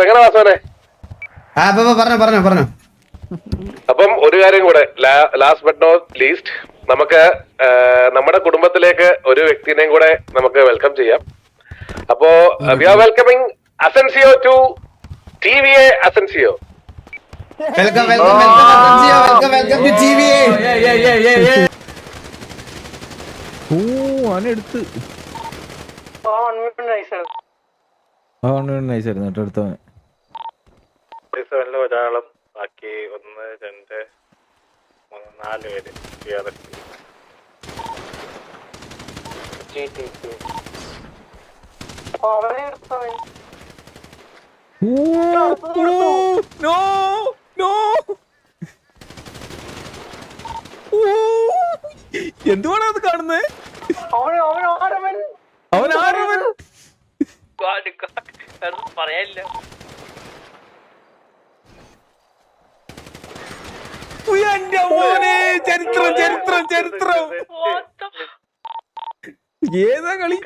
എങ്ങനെ വാസവനെ? പറഞ്ഞു. അപ്പം ഒരു കാര്യം കൂടെ, ലാസ്റ്റ് ബട്ട് നോട്ട് ലീസ്റ്റ്, നമുക്ക് നമ്മുടെ കുടുംബത്തിലേക്ക് ഒരു വ്യക്തിനെയും കൂടെ നമുക്ക് വെൽക്കം ചെയ്യാം. അപ്പോ we are welcoming Asensio to TVA Asensio. Welcome to TVA. എടുത്ത് നൈസായിരുന്നു കേട്ടോ എടുത്തവൻ. ഒരാളും ബാക്കി 1 2 3 4 പേര്. എന്തുവാണ് അത് കാണുന്നത്? അവൻ ആരവൻ പറയാനില്ല. ചരിത്രം ഏതാ കളി?